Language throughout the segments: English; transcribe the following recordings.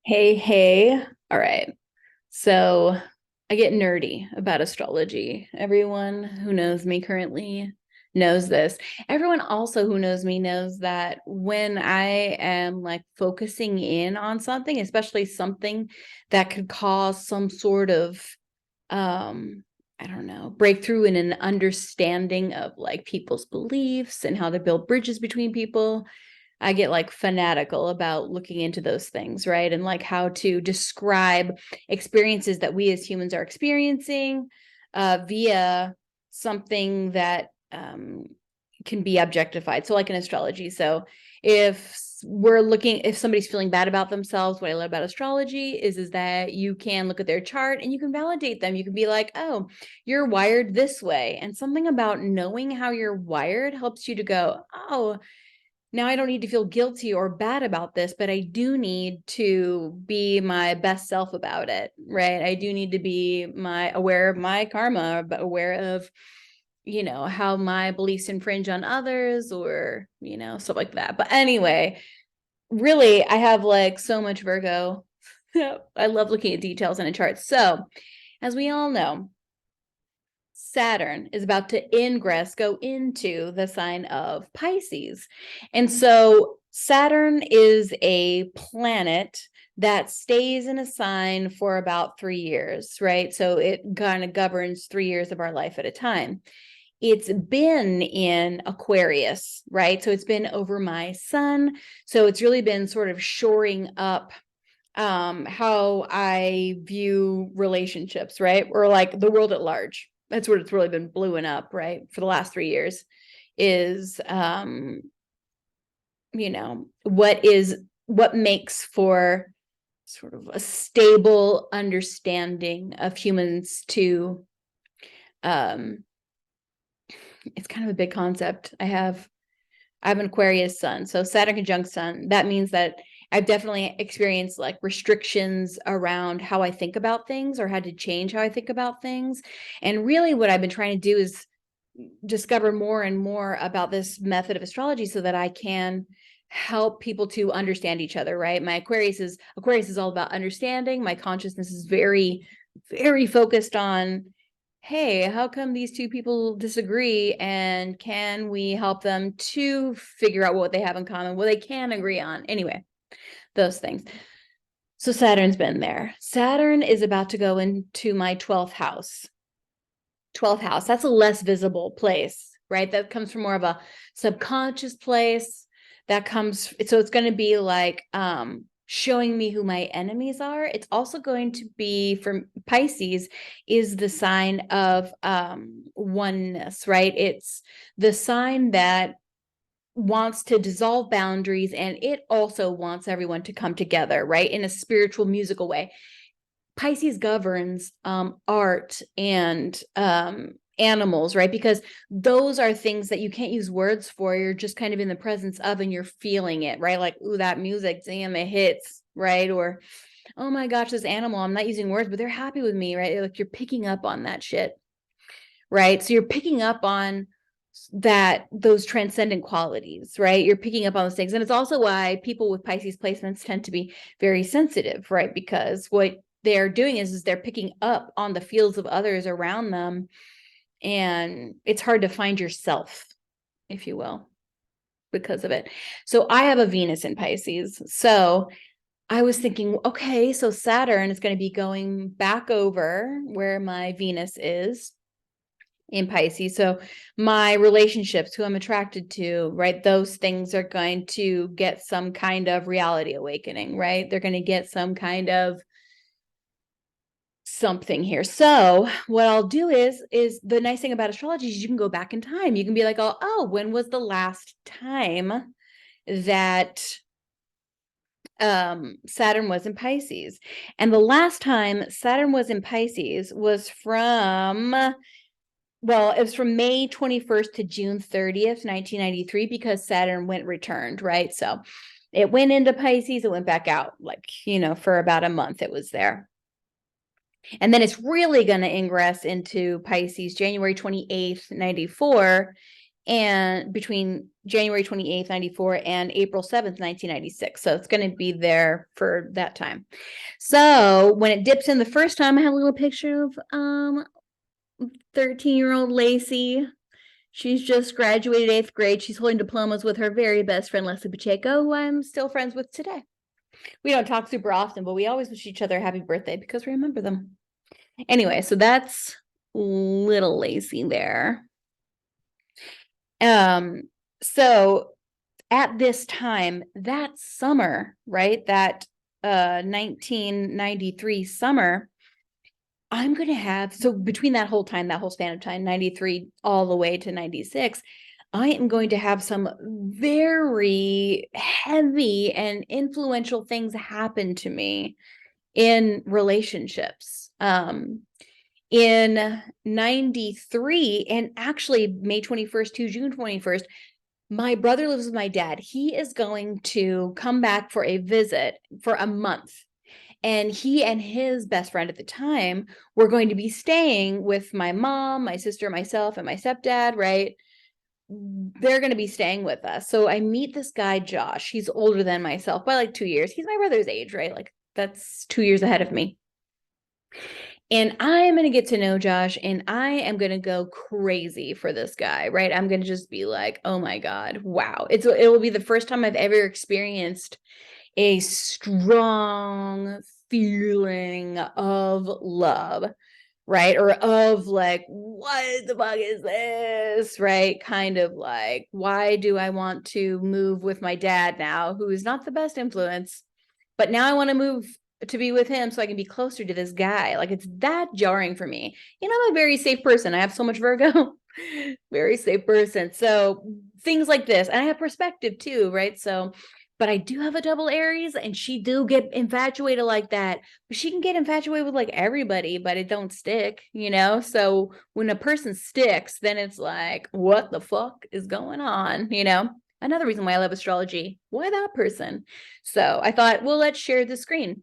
Hey, hey. All right. So I get nerdy about astrology. Everyone who knows me currently knows this. Everyone also who knows me knows that when I am like focusing in on something, especially something that could cause some sort of um I don't know, breakthrough in an understanding of like people's beliefs and how to build bridges between people, I get like fanatical about looking into those things, right? And like how to describe experiences that we as humans are experiencing via something that can be objectified. So, like in astrology. So, if somebody's feeling bad about themselves, what I love about astrology is that you can look at their chart and you can validate them. You can be like, oh, you're wired this way. And something about knowing how you're wired helps you to go, oh, now I don't need to feel guilty or bad about this, but I do need to be my best self about it, right? I do need to be aware of my karma, but aware of, how my beliefs infringe on others or, stuff like that. But anyway, really, I have like so much Virgo. I love looking at details in a chart. So, as we all know, Saturn is about to go into the sign of Pisces. And so Saturn is a planet that stays in a sign for about 3 years, right? So it kind of governs 3 years of our life at a time. It's been in Aquarius, right? So it's been over my sun. So it's really been sort of shoring up how I view relationships, right? Or like the world at large. That's what it's really been blowing up, right? For the last 3 years is what makes for sort of a stable understanding of humans to um it's kind of a big concept. I have an Aquarius sun. So Saturn conjunct sun, that means that I've definitely experienced like restrictions around how I think about things or had to change how I think about things. And really what I've been trying to do is discover more and more about this method of astrology so that I can help people to understand each other, right? My Aquarius is all about understanding. My consciousness is very, very focused on, hey, how come these two people disagree? And can we help them to figure out what they have in common, what they can agree on? Anyway, those things. So Saturn's been there. Saturn is about to go into my 12th house. 12th house, that's a less visible place, right? That comes from more of a subconscious place. So it's going to be like showing me who my enemies are. It's also going to be, for Pisces, is the sign of oneness, right? It's the sign that wants to dissolve boundaries, and it also wants everyone to come together, right? In a spiritual, musical way. Pisces governs art and animals, right? Because those are things that you can't use words for. You're just kind of in the presence of and you're feeling it, right? Like, ooh, that music, damn, it hits, right? Or, oh my gosh, this animal, I'm not using words, but they're happy with me, right? Like you're picking up on that shit, right? So you're picking up on those transcendent qualities, right? You're picking up on those things. And it's also why people with Pisces placements tend to be very sensitive, right? Because what they're doing is they're picking up on the fields of others around them. And it's hard to find yourself, if you will, because of it. So I have a Venus in Pisces. So I was thinking, okay, so Saturn is going to be going back over where my Venus is in Pisces. So my relationships, who I'm attracted to, right? Those things are going to get some kind of reality awakening, right? They're going to get some kind of something here. So what I'll do is the nice thing about astrology is you can go back in time. You can be like, oh, when was the last time that Saturn was in Pisces? And the last time Saturn was in Pisces was it was from May 21st to June 30th, 1993, because Saturn returned, right? So it went into Pisces, it went back out, like, for about a month it was there. And then it's really going to ingress into Pisces January 28th, 94. and between January 28th, 94 and April 7th, 1996. So it's going to be there for that time. So when it dips in the first time, I have a little picture of 13-year-old Lacey. She's just graduated 8th grade. She's holding diplomas with her very best friend, Leslie Pacheco, who I'm still friends with today. We don't talk super often, but we always wish each other a happy birthday because we remember them. Anyway, so that's little Lacey there. So at this time, that summer, right, that 1993 summer, I'm going to have, so between that whole time, that whole span of time, 93 all the way to 96, I am going to have some very heavy and influential things happen to me in relationships. In 93, and actually May 21st to June 21st, my brother lives with my dad. He is going to come back for a visit for a month. And he and his best friend at the time were going to be staying with my mom, my sister, myself, and my stepdad, right? They're going to be staying with us. So I meet this guy, Josh. He's older than myself by like 2 years. He's my brother's age, right? Like that's 2 years ahead of me. And I'm going to get to know Josh, and I am going to go crazy for this guy, right? I'm going to just be like, oh my God, wow. It will be the first time I've ever experienced a strong feeling of love, right? Or of like, what the fuck is this, right? Kind of like, why do I want to move with my dad now, who is not the best influence, but now I want to move to be with him so I can be closer to this guy. Like it's that jarring for me. You know, I'm a very safe person. I have so much Virgo. Very safe person. So things like this, and I have perspective too, right? So, but I do have a double Aries, and she do get infatuated like that. But she can get infatuated with like everybody, but it don't stick, you know? So when a person sticks, then it's like, what the fuck is going on, you know? Another reason why I love astrology. Why that person? So I thought, well, let's share the screen.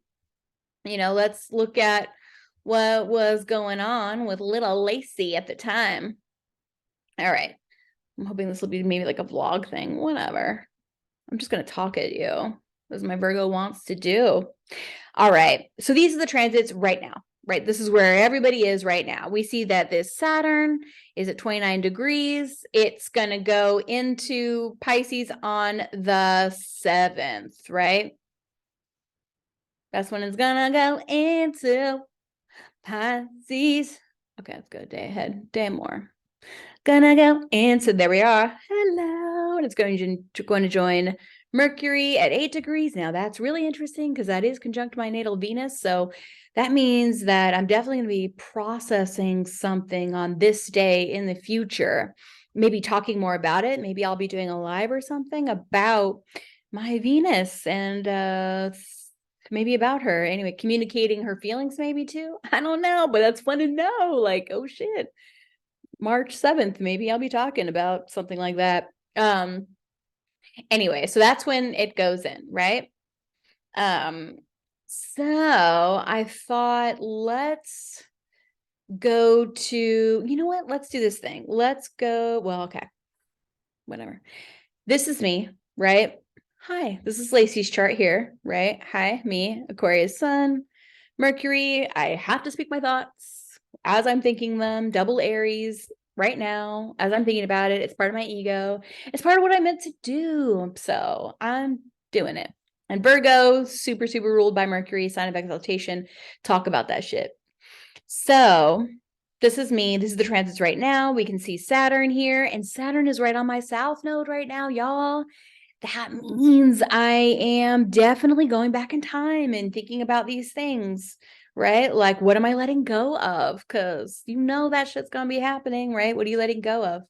You know, let's look at what was going on with little Lacey at the time. All right. I'm hoping this will be maybe like a vlog thing. Whatever. I'm just going to talk at you as my Virgo wants to do. All right. So these are the transits right now, right? This is where everybody is right now. We see that this Saturn is at 29 degrees. It's going to go into Pisces on the 7th, right? That's when it's going to go into Pisces. Okay, let's go a day ahead, day more. Gonna go into, there we are. Hello. And it's going to join Mercury at 8 degrees. Now that's really interesting because that is conjunct my natal Venus. So that means that I'm definitely going to be processing something on this day in the future, maybe talking more about it. Maybe I'll be doing a live or something about my Venus and maybe about her. Anyway, communicating her feelings maybe too. I don't know, but that's fun to know. Like, oh shit. March 7th, maybe I'll be talking about something like that. Anyway, so that's when it goes in, right? So I thought, let's go to, you know what? Let's do this thing. Let's go. Well, okay. Whatever. This is me, right? Hi, this is Lacey's chart here, right? Hi, me, Aquarius Sun, Mercury. I have to speak my thoughts as I'm thinking them, double Aries right now, as I'm thinking about it. It's part of my ego. It's part of what I meant to do. So I'm doing it. And Virgo, super, super ruled by Mercury, sign of exaltation. Talk about that shit. So this is me. This is the transits right now. We can see Saturn here, and Saturn is right on my south node right now, y'all. That means I am definitely going back in time and thinking about these things, right? Like, what am I letting go of? Because you know that shit's going to be happening, right? What are you letting go of?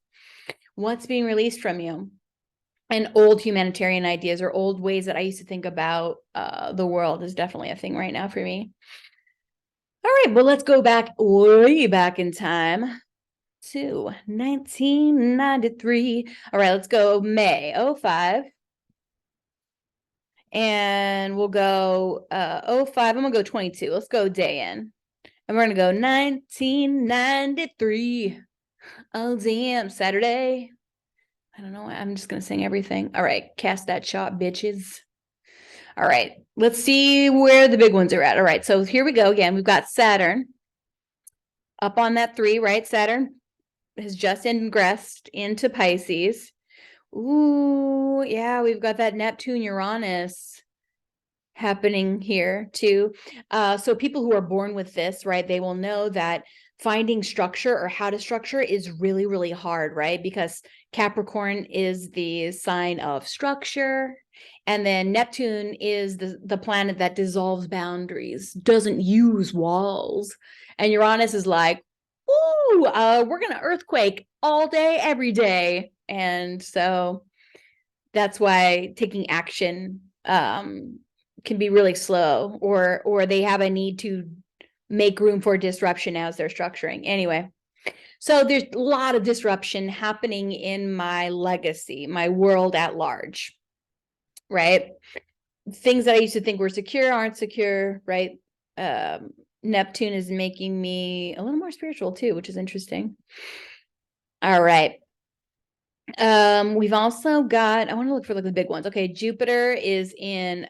What's being released from you? And old humanitarian ideas or old ways that I used to think about the world is definitely a thing right now for me. All right, well, let's go back way back in time to 1993. All right, let's go May 05. And we'll go 05. I'm going to go 22. Let's go day in. And we're going to go 1993. Oh, damn, Saturday. I don't know. I'm just going to sing everything. All right. Cast that shot, bitches. All right. Let's see where the big ones are at. All right. So here we go again. We've got Saturn up on that 3, right? Saturn has just ingressed into Pisces. Ooh, yeah. We've got that Neptune Uranus happening here too. So people who are born with this, right, they will know that finding structure or how to structure is really, really hard, right? Because Capricorn is the sign of structure. And then Neptune is the planet that dissolves boundaries, doesn't use walls. And Uranus is like, ooh, we're going to earthquake all day, every day. And so that's why taking action can be really slow, or they have a need to make room for disruption as they're structuring. Anyway, so there's a lot of disruption happening in my legacy, my world at large, right? Things that I used to think were secure aren't secure, right? Neptune is making me a little more spiritual too, which is interesting. All right. We've also got, I want to look for like the big ones. Okay, Jupiter is in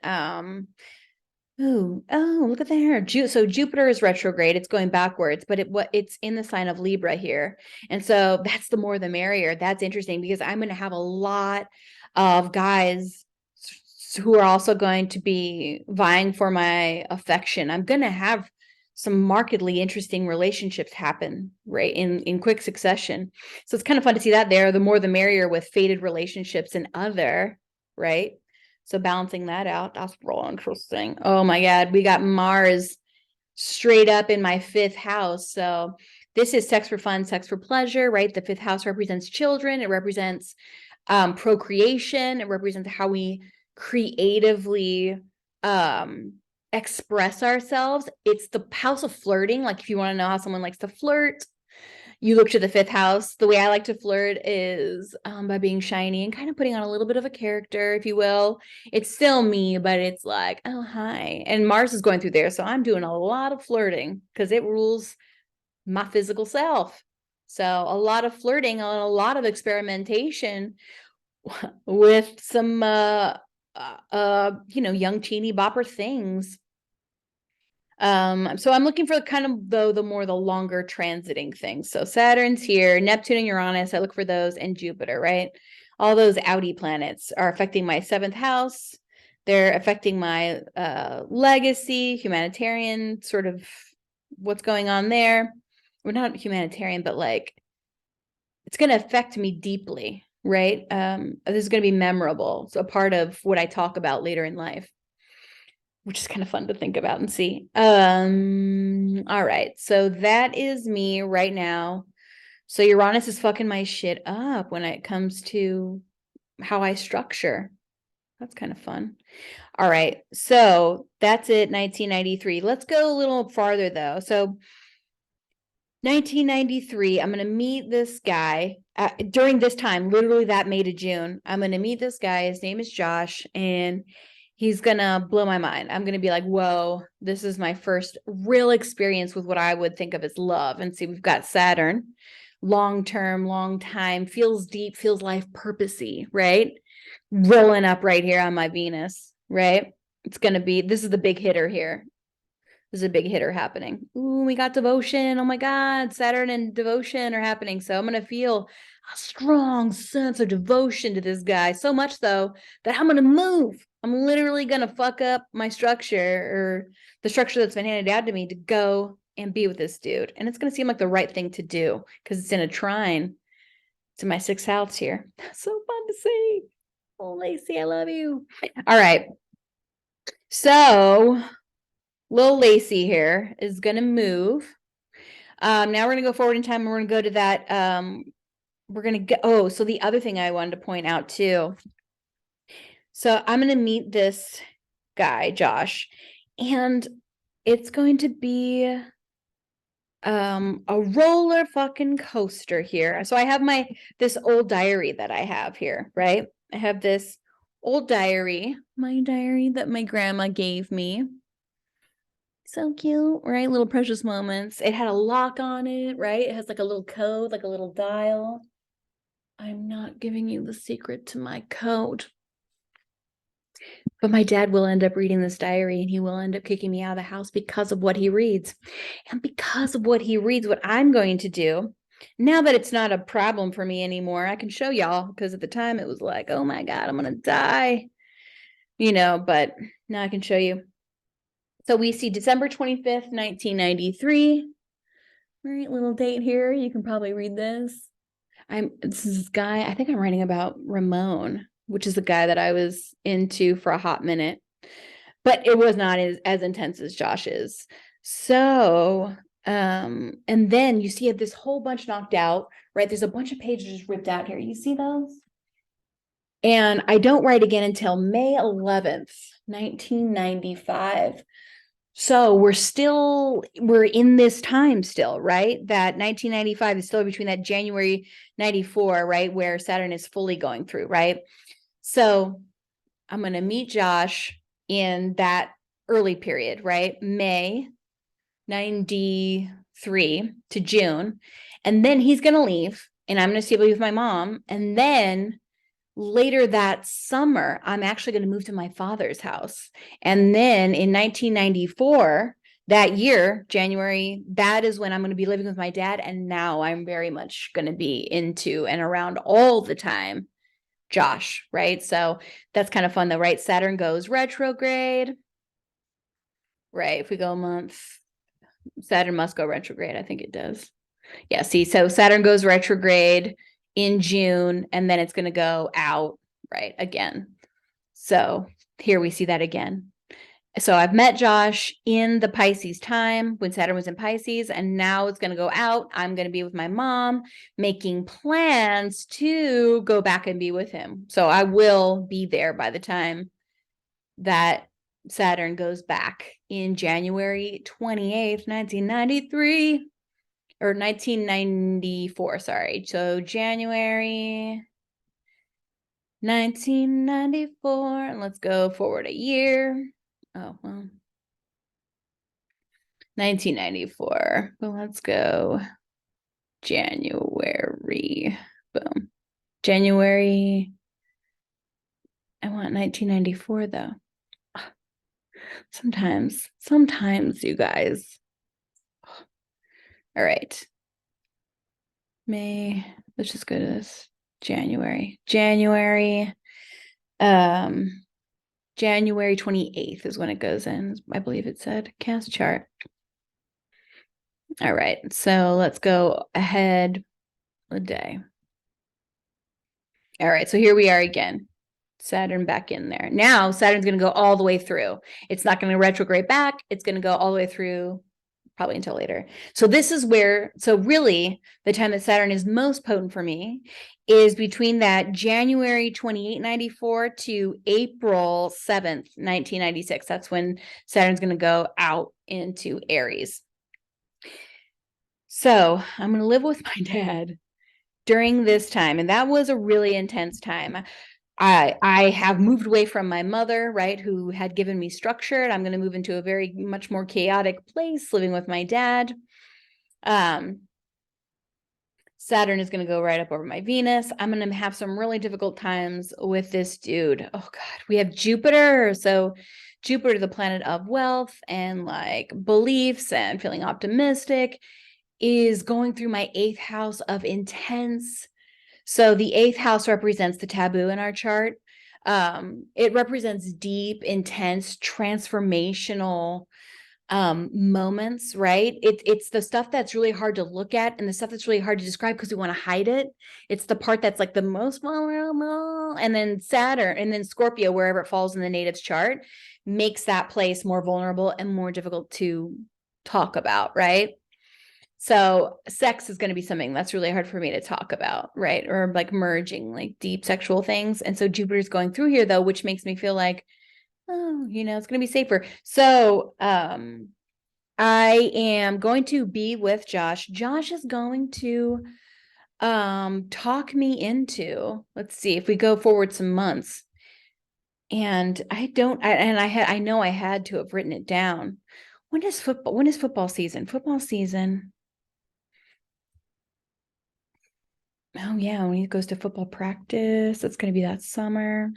look at there. So Jupiter is retrograde. It's going backwards, but it's in the sign of Libra here. And so that's the more the merrier. That's interesting because I'm going to have a lot of guys who are also going to be vying for my affection. I'm going to have some markedly interesting relationships happen right in quick succession. So it's kind of fun to see that there. The more the merrier with fated relationships and other, right? So balancing that out, that's real interesting. Oh my God, we got Mars straight up in my 5th house. So this is sex for fun, sex for pleasure, right? The 5th house represents children. It represents procreation. It represents how we creatively express ourselves. It's the house of flirting. Like if you want to know how someone likes to flirt, you look to the 5th house. The way I like to flirt is by being shiny and kind of putting on a little bit of a character, if you will. It's still me, but it's like, oh, hi. And Mars is going through there. So I'm doing a lot of flirting because it rules my physical self. So a lot of flirting and a lot of experimentation with some, young teeny bopper things. So I'm looking for kind of the more the longer transiting things. So Saturn's here, Neptune and Uranus, I look for those, and Jupiter, right? All those outie planets are affecting my 7th house. They're affecting my legacy, humanitarian, sort of what's going on there. We're not humanitarian, but like it's going to affect me deeply, right? This is going to be memorable. So a part of what I talk about later in life, which is kind of fun to think about and see. All right. So that is me right now. So Uranus is fucking my shit up when it comes to how I structure. That's kind of fun. All right. So that's it, 1993. Let's go a little farther though. So 1993, I'm going to meet this guy during this time, literally that May to June. I'm going to meet this guy. His name is Josh, and he's going to blow my mind. I'm going to be like, whoa, this is my first real experience with what I would think of as love. And see, we've got Saturn, long term, long time, feels deep, feels life purposey, right? Rolling up right here on my Venus, right? It's going to be, this is the big hitter here. There's a big hitter happening. Ooh, we got devotion. Oh my God, Saturn and devotion are happening. So I'm going to feel a strong sense of devotion to this guy. So much so that I'm going to move. I'm literally going to fuck up my structure or the structure that's been handed down to me to go and be with this dude. And it's going to seem like the right thing to do because it's in a trine to my 6th house here. So fun to see. Oh, Lacey, I love you. All right. So Little Lacey here is going to move. Now we're going to go forward in time and we're going to go to that. We're going to go. So the other thing I wanted to point out too. So I'm going to meet this guy, Josh, and it's going to be a roller fucking coaster here. So I have this old diary that I have here, right? I have this old diary, my diary that my grandma gave me. So cute, right? Little precious moments. It had a lock on it, right? It has like a little code, like a little dial. I'm not giving you the secret to my code. But my dad will end up reading this diary and he will end up kicking me out of the house because of what he reads. And because of what he reads, what I'm going to do, now that it's not a problem for me anymore, I can show y'all, because at the time it was like, oh my God, I'm going to die, but now I can show you. So we see December 25th, 1993. Right, little date here. You can probably read this. This is this guy, I think I'm writing about Ramon, which is the guy that I was into for a hot minute, but it was not as intense as Josh is. So, and then you see this whole bunch knocked out, right? There's a bunch of pages ripped out here. You see those? And I don't write again until May 11th, 1995. So we're in this time still, right? That 1995 is still between that January 94, right? Where Saturn is fully going through, right? So I'm going to meet Josh in that early period, right? May 93 to June. And then he's going to leave and I'm going to stay with my mom. And then later that summer, I'm actually going to move to my father's house. And then in 1994, that year, January, that is when I'm going to be living with my dad. And now I'm very much going to be into and around all the time Josh, right? So that's kind of fun though, right? Saturn goes retrograde, right? If we go a month, Saturn must go retrograde. I think it does. Yeah, see, so Saturn goes retrograde in June, and then it's going to go out, right, again. So here we see that again. So I've met Josh in the Pisces time when Saturn was in Pisces, and now it's going to go out. I'm going to be with my mom, making plans to go back and be with him. So I will be there by the time that Saturn goes back in January 28th, 1993. Or 1994, sorry. So January 1994, and let's go forward a year. Oh, well, 1994. Well, let's go January. Boom. January. I want 1994 though. Sometimes you guys. All right. May, let's just go to this. January 28th is when it goes in. I believe it said cast chart. All right, so let's go ahead a day. All right, so here we are again. Saturn back in there. Now Saturn's going to go all the way through. It's not going to retrograde back. It's going to go all the way through probably until later. So this is where, so really the time that Saturn is most potent for me is between that January 28, 94 to April 7th, 1996. That's when Saturn's going to go out into Aries. So I'm going to live with my dad during this time. And that was a really intense time. I have moved away from my mother, right, who had given me structure. I'm going to move into a very much more chaotic place, living with my dad. Saturn is going to go right up over my Venus. I'm going to have some really difficult times with this dude. Oh God, we have Jupiter. So Jupiter, the planet of wealth and like beliefs and feeling optimistic, is going through my 8th house of intense. So the 8th house represents the taboo in our chart. It represents deep, intense, transformational moments, right? It's the stuff that's really hard to look at and the stuff that's really hard to describe because we want to hide it. It's the part that's like the most vulnerable. And then Saturn and then Scorpio, wherever it falls in the native's chart, makes that place more vulnerable and more difficult to talk about, right? So sex is going to be something that's really hard for me to talk about, right? Or like merging like deep sexual things. And so Jupiter's going through here though, which makes me feel like, oh, it's going to be safer. So I am going to be with Josh. Josh is going to talk me into, let's see, if we go forward some months. And I know I had to have written it down. When is football season? Football season. Oh yeah, when he goes to football practice, that's going to be that summer.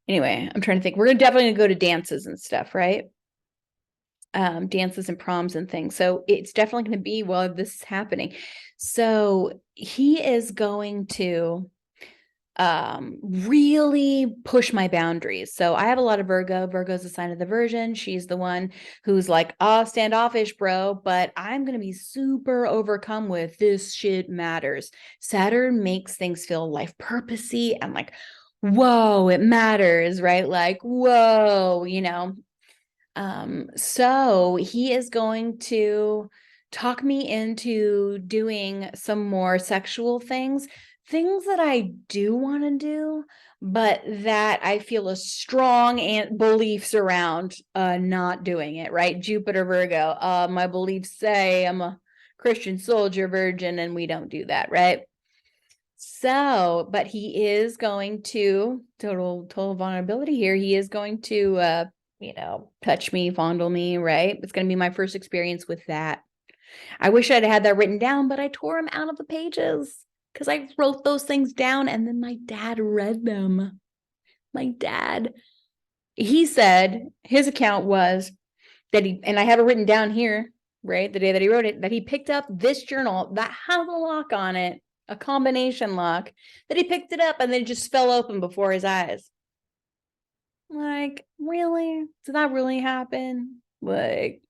Anyway, I'm trying to think. We're definitely going to go to dances and stuff, right? Dances and proms and things. So it's definitely going to be while this is happening. So he is going to really push my boundaries. So I have a lot of Virgo. Virgo's a sign of the Virgin. She's the one who's like, oh, standoffish, bro, but I'm going to be super overcome with this shit matters. Saturn makes things feel life purposey and like, whoa, it matters, right? Like, whoa, so he is going to talk me into doing some more sexual things that I do want to do, but that I feel a strong beliefs around not doing it, right? Jupiter Virgo. My beliefs say I'm a Christian soldier virgin, and we don't do that, right? So, but he is going to total vulnerability here. He is going to touch me, fondle me, right? It's going to be my first experience with that. I wish I'd had that written down, but I tore them out of the pages because I wrote those things down and then my dad read them. My dad, he said his account was that and I have it written down here, right? The day that he wrote it, that he picked up this journal that has a lock on it, a combination lock, that he picked it up and then just fell open before his eyes. Like, really? Did that really happen? Like,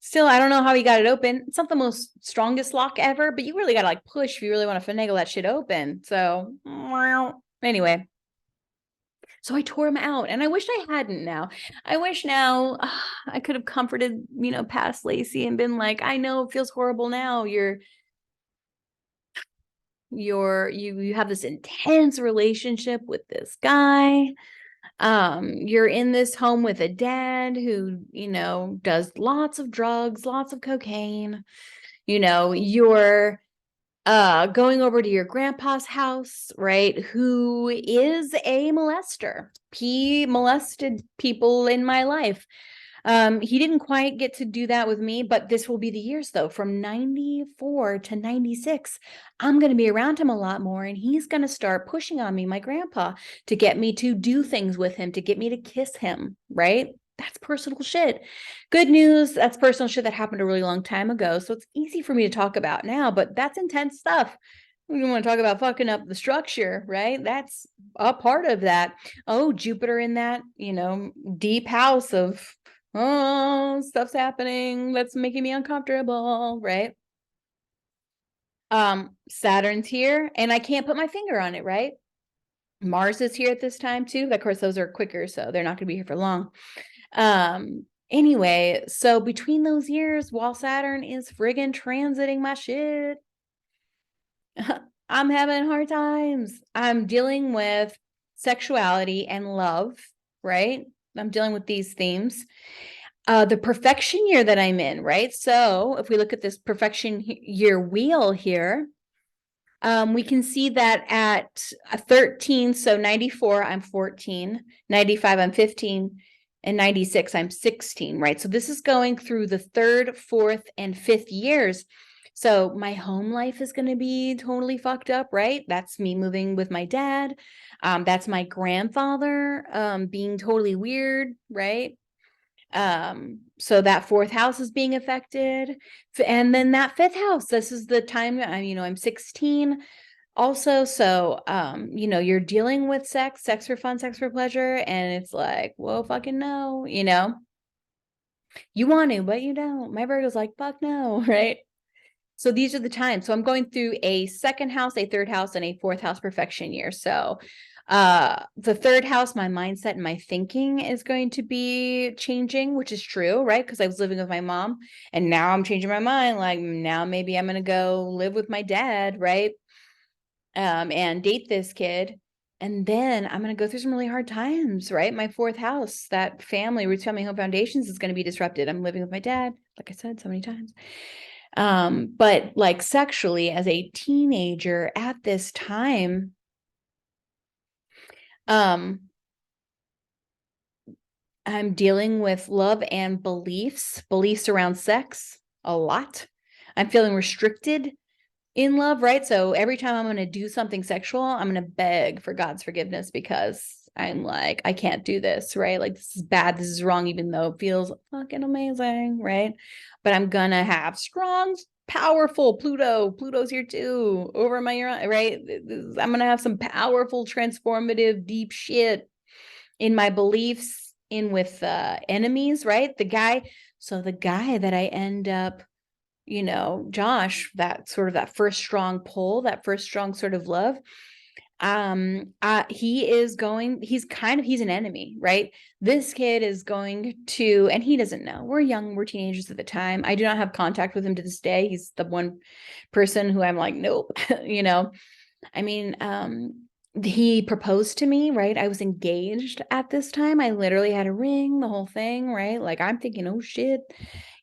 still, I don't know how he got it open. It's not the most strongest lock ever, but you really got to like push if you really want to finagle that shit open. So, anyway. So I tore him out and I wish I hadn't now. I wish now I could have comforted, past Lacey and been like, I know it feels horrible now. You have this intense relationship with this guy. You're in this home with a dad who, does lots of drugs, lots of cocaine. You're going over to your grandpa's house, right? Who is a molester. He molested people in my life. He didn't quite get to do that with me, but this will be the years though. From 94 to 96, I'm going to be around him a lot more, and he's going to start pushing on me, my grandpa, to get me to do things with him, to get me to kiss him, right? That's personal shit. Good news, that's personal shit that happened a really long time ago. So it's easy for me to talk about now, but that's intense stuff. We want to talk about fucking up the structure, right? That's a part of that. Oh, Jupiter in that, deep house of, oh, stuff's happening that's making me uncomfortable, right? Saturn's here and I can't put my finger on it, right? Mars is here at this time too. Of course, those are quicker, so they're not going to be here for long. Anyway, so between those years, while Saturn is friggin' transiting my shit, I'm having hard times. I'm dealing with sexuality and love, right? I'm dealing with these themes. The perfection year that I'm in, right? So if we look at this perfection year wheel here, we can see that at 13, so 94, I'm 14, 95, I'm 15, and 96, I'm 16, right? So this is going through the third, fourth, and fifth years. So my home life is going to be totally fucked up, right? That's me moving with my dad. That's my grandfather being totally weird, right? So that fourth house is being affected. And then that fifth house, this is the time I'm 16 also. So, you're dealing with sex for fun, sex for pleasure. And it's like, whoa, fucking no, you want to, but you don't. My Virgo's like, fuck no, right? So these are the times. So I'm going through a second house, a third house, and a fourth house perfection year. So the third house, my mindset and my thinking is going to be changing, which is true, right? Because I was living with my mom and now I'm changing my mind. Like now maybe I'm going to go live with my dad, right? And date this kid. And then I'm going to go through some really hard times, right? My fourth house, that family, Roots Family Home Foundations is going to be disrupted. I'm living with my dad, like I said so many times. But like sexually as a teenager at this time, I'm dealing with love and beliefs around sex a lot. I'm feeling restricted in love, right? So every time I'm going to do something sexual, I'm going to beg for God's forgiveness because I'm like, I can't do this, right? Like, this is bad. This is wrong, even though it feels fucking amazing, right? But I'm going to have strong, powerful Pluto's here too, over my Uranus, right? I'm going to have some powerful, transformative, deep shit in my beliefs, in with enemies, right? The guy that I end up, Josh, that first strong pull, that first strong sort of love, he's an enemy, right? This kid is going to, and he doesn't know, we're teenagers at the time. I do not have contact with him to this day. He's the one person who I'm like, nope. I mean, he proposed to me, right? I was engaged at this time. I literally had a ring, the whole thing, right? Like, I'm thinking, oh shit,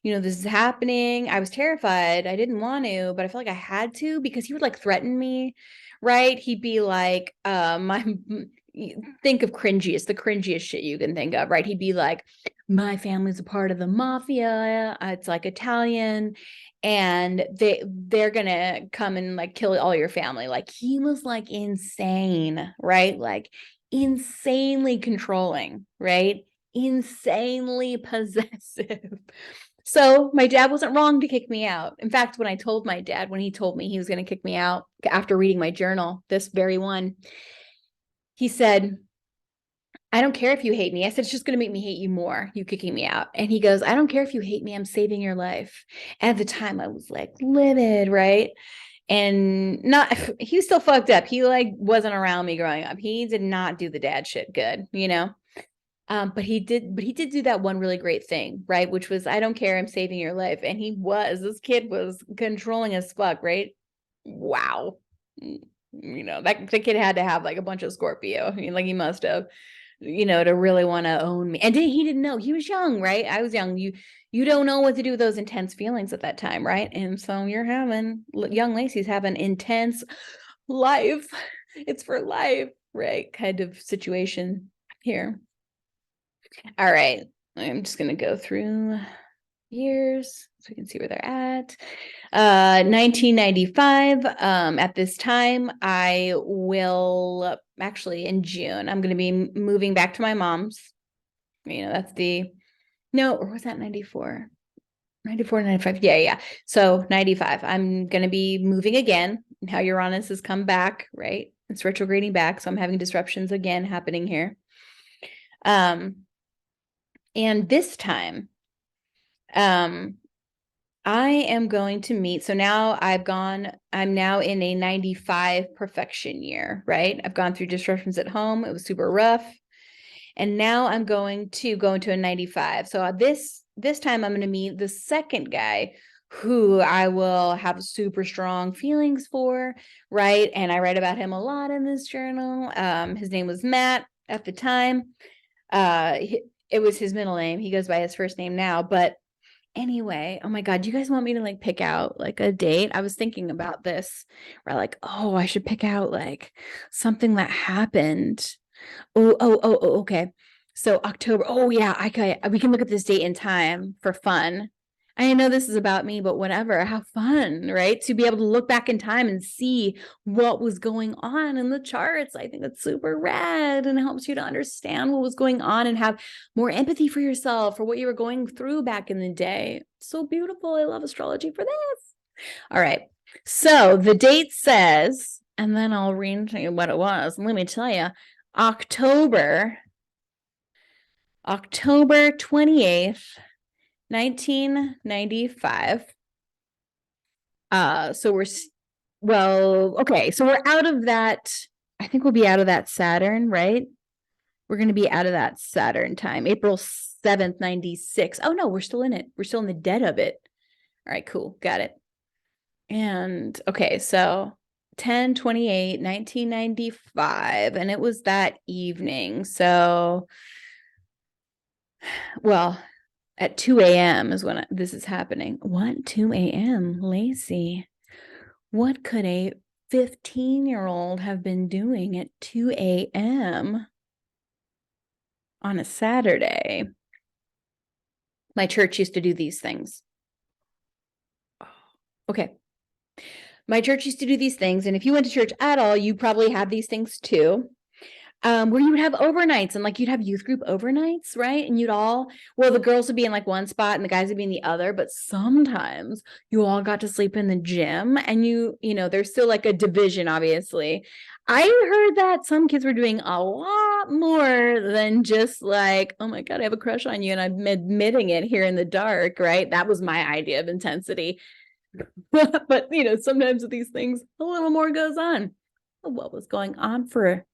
this is happening. I was terrified. I didn't want to, but I felt like I had to, because he would like threaten me, right? He'd be like, think of the cringiest shit you can think of, right? He'd be like, my family's a part of the mafia. It's like Italian, and they're gonna come and like kill all your family. Like, he was like insane, right? Like, insanely controlling, right? Insanely possessive. So my dad wasn't wrong to kick me out. In fact, when he told me he was going to kick me out after reading my journal, this very one, he said, I don't care if you hate me. I said, it's just going to make me hate you more, you kicking me out. And he goes, I don't care if you hate me. I'm saving your life. At the time, I was like livid, right? And he was still fucked up. He like wasn't around me growing up. He did not do the dad shit good, but he did do that one really great thing, right? Which was, I don't care, I'm saving your life. And this kid was controlling as fuck, right? Wow. That the kid had to have like a bunch of Scorpio. I mean, like, he must have, to really want to own me. And he didn't know. He was young, right? I was young. You don't know what to do with those intense feelings at that time, right? And so young Lacey's having intense life. It's for life, right? Kind of situation here. All right. I'm just going to go through years so we can see where they're at. 1995. At this time, I will actually, in June, I'm going to be moving back to my mom's. Or was that 94? 94, 95. Yeah. So 95. I'm going to be moving again. Now Uranus has come back, right? It's retrograding back. So I'm having disruptions again happening here. And this time, I am going to meet. So now I'm now in a 95 perfection year, right? I've gone through disruptions at home. It was super rough. And now I'm going to go into a 95. So this time I'm going to meet the second guy who I will have super strong feelings for, right? And I write about him a lot in this journal. His name was Matt at the time. It was his middle name. He goes by his first name now, but anyway, oh my God, do you guys want me to like pick out like a date? I was thinking about this, where like, oh, I should pick out like something that happened. Okay. So October. Oh yeah, we can look at this date in time for fun. I know this is about me, but whatever. Have fun, right? To be able to look back in time and see what was going on in the charts. I think that's super rad, and it helps you to understand what was going on and have more empathy for yourself, for what you were going through back in the day. So beautiful. I love astrology for this. All right. So the date says, and then I'll read to you what it was. Let me tell you, October 28th, 1995. So we're out of that. I think we'll be out of that Saturn, right? We're going to be out of that Saturn time, April 7th, 96. Oh no, we're still in it. We're still in the dead of it. All right, cool. Got it. And okay, so 10/28, 1995, and it was that evening. So, well, at 2 a.m. is when this is happening. What? 2 a.m., Lacey? What could a 15-year-old have been doing at 2 a.m. on a Saturday? My church used to do these things. Okay. my church used to do these things. And if you went to church at all, you probably had these things too. Where you would have overnights and like you'd have youth group overnights, right? And the girls would be in like one spot and the guys would be in the other, but sometimes you all got to sleep in the gym and there's still like a division, obviously. I heard that some kids were doing a lot more than just like, oh my God, I have a crush on you and I'm admitting it here in the dark, right? That was my idea of intensity. But, sometimes with these things, a little more goes on. What was going on for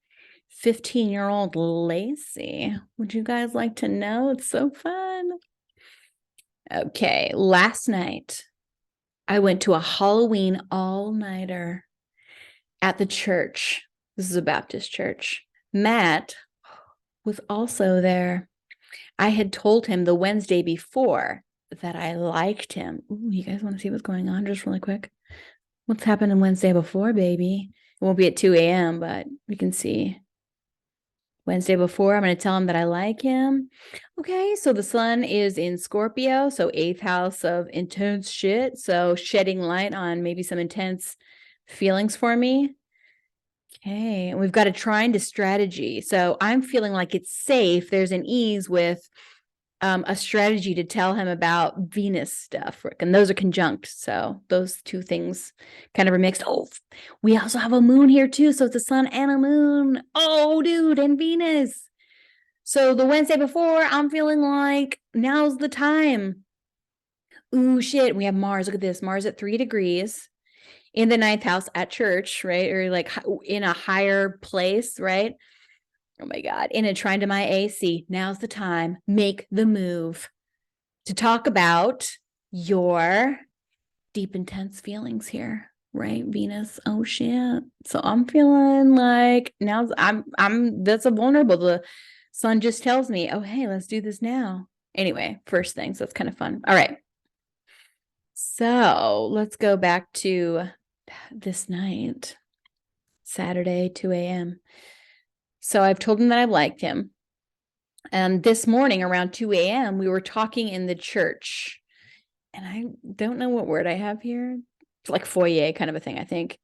15-year-old Lacey? Would you guys like to know? It's so fun. Okay, last night I went to a Halloween all-nighter at the church. This is a Baptist church. Matt was also there. I had told him the Wednesday before that I liked him. Ooh, you guys want to see what's going on just really quick? What's happening Wednesday before, baby? It won't be at 2 a.m., but we can see. Wednesday before, I'm going to tell him that I like him. Okay, so the sun is in Scorpio, so 8th house of intense shit. So shedding light on maybe some intense feelings for me. Okay, and we've got a trine to strategy. So I'm feeling like it's safe. There's an ease with a strategy to tell him about Venus stuff. And those are conjunct. So those two things kind of are mixed. Oh, we also have a moon here too. So it's a sun and a moon. Oh, dude, and Venus. So the Wednesday before, I'm feeling like now's the time. Ooh, shit. We have Mars. Look at this. Mars at 3 degrees in the 9th house at church, right? Or like in a higher place, right? Oh my God. In a trine to my AC. Now's the time. Make the move to talk about your deep, intense feelings here, right? Venus. Oh shit. So I'm feeling like now that's a vulnerable. The sun just tells me, oh, hey, let's do this now. Anyway, first things. That's kind of fun. All right. So let's go back to this night, Saturday, 2 a.m. So I've told him that I liked him. And this morning around 2 a.m., we were talking in the church. And I don't know what word I have here. It's like foyer kind of a thing, I think.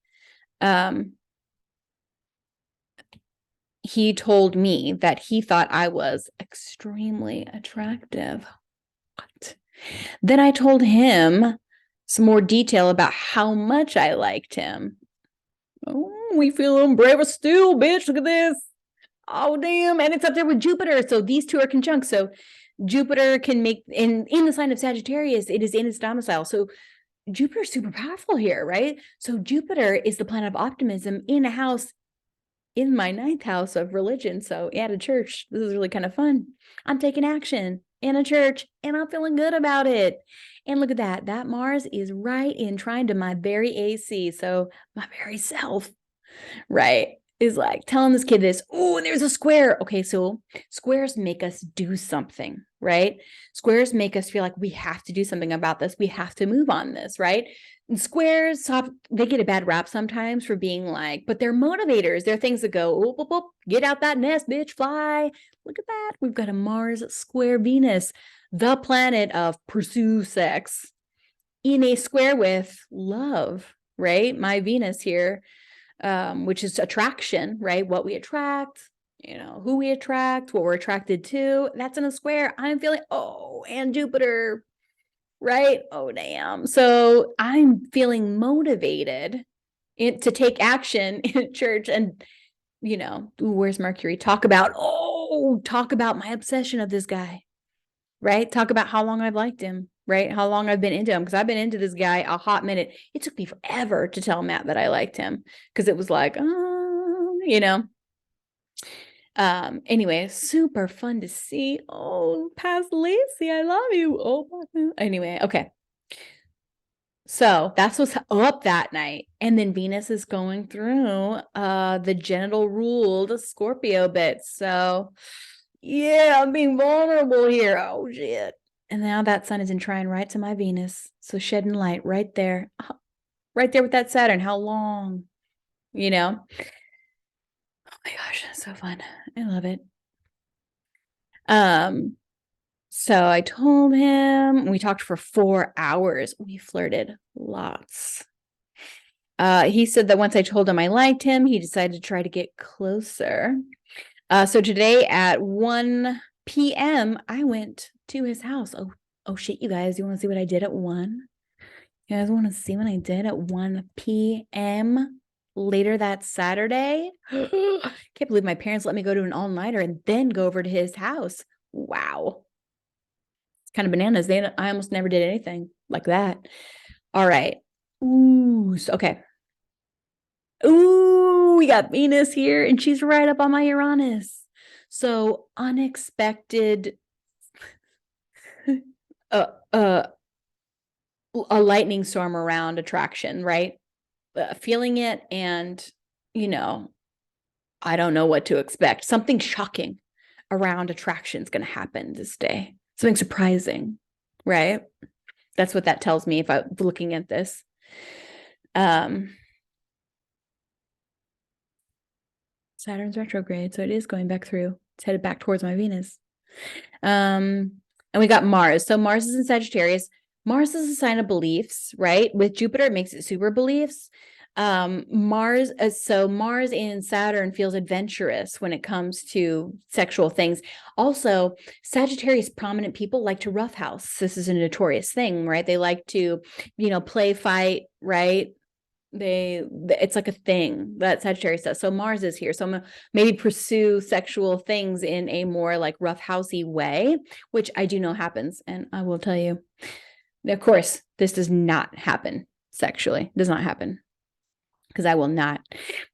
He told me that he thought I was extremely attractive. What? Then I told him some more detail about how much I liked him. Oh, we feeling braver still, bitch. Look at this. Oh, damn. And it's up there with Jupiter. So these two are conjunct. So Jupiter can make, in the sign of Sagittarius, it is in its domicile. So Jupiter's super powerful here, right? So Jupiter is the planet of optimism in a house in my 9th house of religion. So at a church, this is really kind of fun. I'm taking action in a church and I'm feeling good about it. And look at that. That Mars is right in trine to my very AC. So my very self, right, is like telling this kid this. Oh, and there's a square. Okay, so squares make us do something, right? Squares make us feel like we have to do something about this. We have to move on this, right? And squares, they get a bad rap sometimes for being like, but they're motivators. They're things that go, oh, oh, oh, get out that nest, bitch, fly. Look at that. We've got a Mars square Venus, the planet of pursue sex, in a square with love, right? My Venus here, which is attraction, right? What we attract, who we attract, what we're attracted to. That's in a square. I'm feeling, oh, and Jupiter, right? Oh, damn. So I'm feeling motivated to take action in church and, where's Mercury? Talk about my obsession of this guy, right? Talk about how long I've liked him, right? How long I've been into him. Because I've been into this guy a hot minute. It took me forever to tell Matt that I liked him. Because it was like, anyway, super fun to see. Oh, past Lacey, I love you. Oh, anyway, okay. So that's what's up that night. And then Venus is going through the genital ruled Scorpio bit. So yeah, I'm being vulnerable here. Oh, shit. And now that sun is in trine right to my Venus. So shedding light right there. Right there with that Saturn. How long? Oh my gosh, that's so fun. I love it. So I told him, we talked for 4 hours. We flirted lots. He said that once I told him I liked him, he decided to try to get closer. So today at 1 p.m., I went to his house. Oh shit, you guys, you want to see what I did at 1? You guys want to see what I did at 1 p.m. later that Saturday? Can't believe my parents let me go to an all-nighter and then go over to his house. Wow. It's kind of bananas. I almost never did anything like that. All right. Ooh, okay. Ooh, we got Venus here, and she's right up on my Uranus. So unexpected, uh, uh, a lightning storm around attraction, right? Feeling it, and you know, I don't know what to expect. Something shocking around attraction is going to happen this day. Something surprising, right? That's what that tells me if I'm looking at this. Saturn's retrograde, so it is going back through. It's headed back towards my Venus. And we got Mars. So Mars is in Sagittarius. Mars is a sign of beliefs, right? With Jupiter, it makes it super beliefs. Mars, so Mars in Saturn feels adventurous when it comes to sexual things. Also, Sagittarius prominent people like to roughhouse. This is a notorious thing, right? They like to, play fight, right? It's like a thing that Sagittarius does. So Mars is here. So I'm gonna maybe pursue sexual things in a more like roughhousey way, which I do know happens. And I will tell you, of course, this does not happen sexually. It does not happen because I will not.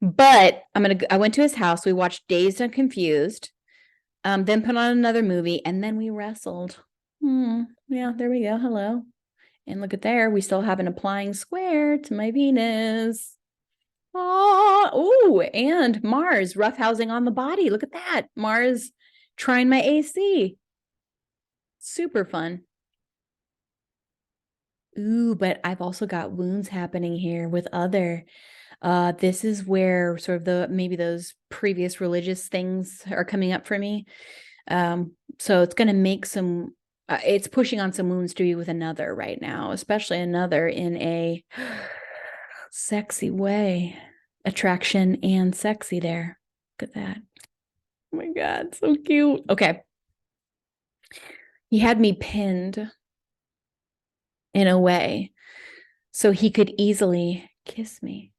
But I went to his house. We watched Dazed and Confused, then put on another movie, and then we wrestled. Yeah, there we go. Hello. And look at there, we still have an applying square to my Venus. Oh, and Mars roughhousing on the body. Look at that. Mars trying my AC. Super fun. Ooh, but I've also got wounds happening here with other. This is where sort of maybe those previous religious things are coming up for me. So it's going to make some, it's pushing on some wounds to be with another right now, especially another in a sexy way. Attraction and sexy there. Look at that. Oh my God, so cute. Okay. He had me pinned in a way so he could easily kiss me.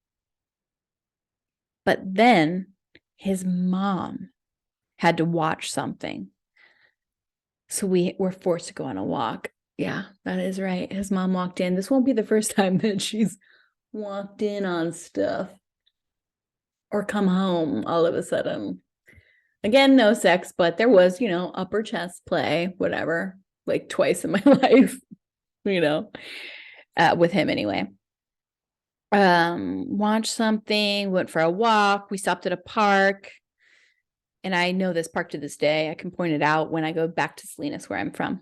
But then his mom had to watch something. So we were forced to go on a walk. Yeah, that is right. His mom walked in. This won't be the first time that she's walked in on stuff or come home all of a sudden. Again, no sex, but there was, upper chest play, whatever, like twice in my life, with him anyway. Watched something, went for a walk. We stopped at a park. And I know this park to this day. I can point it out when I go back to Salinas, where I'm from.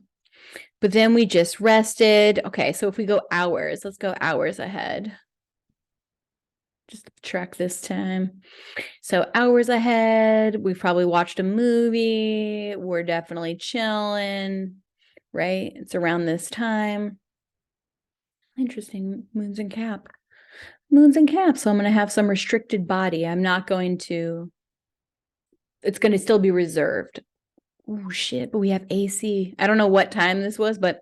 But then we just rested. Okay, so if we go hours, let's go hours ahead. Just track this time. So hours ahead, we've probably watched a movie. We're definitely chilling, right? It's around this time. Interesting. Moons and Cap. Moons and Cap. So I'm going to have some restricted body. I'm not going to, it's going to still be reserved. Oh, shit. But we have AC. I don't know what time this was, but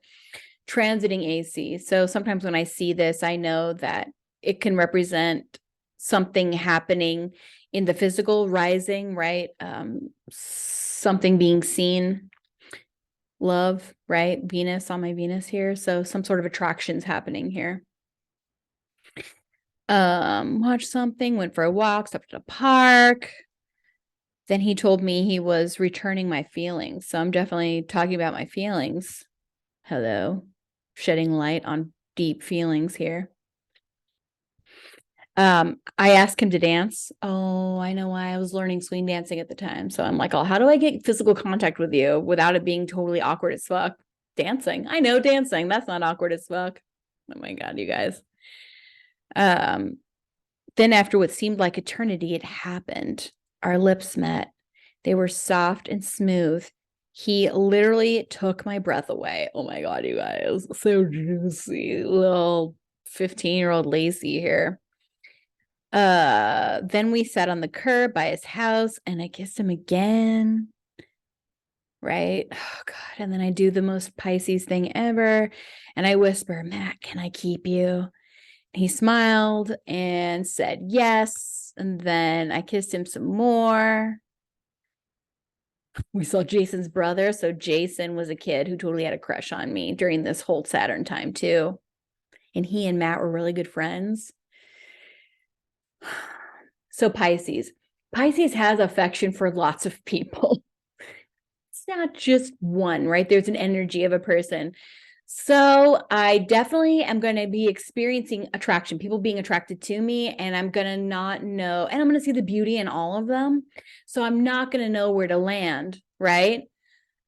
transiting AC. So sometimes when I see this, I know that it can represent something happening in the physical rising, right? Something being seen, love, right? Venus on my Venus here. So some sort of attractions happening here. Watched something, went for a walk, stopped at a park. Then he told me he was returning my feelings. So I'm definitely talking about my feelings. Hello. Shedding light on deep feelings here. I asked him to dance. Oh, I know why. I was learning swing dancing at the time. So I'm like, oh, how do I get physical contact with you without it being totally awkward as fuck? Dancing. I know dancing. That's not awkward as fuck. Oh my God, you guys. Then after what seemed like eternity, it happened. Our lips met. They were soft and smooth. He literally took my breath away. Oh my God, you guys. So juicy. Little 15-year-old Lacey here. Then we sat on the curb by his house and I kissed him again. Right? Oh God. And then I do the most Pisces thing ever. And I whisper, Matt, can I keep you? He smiled and said yes. And then I kissed him some more. We saw Jason's brother. So Jason was a kid who totally had a crush on me during this whole Saturn time too. And he and Matt were really good friends. So Pisces has affection for lots of people. It's not just one, right? There's an energy of a person. So I definitely am going to be experiencing attraction, people being attracted to me, and I'm going to not know, and I'm going to see the beauty in all of them. So I'm not going to know where to land, right?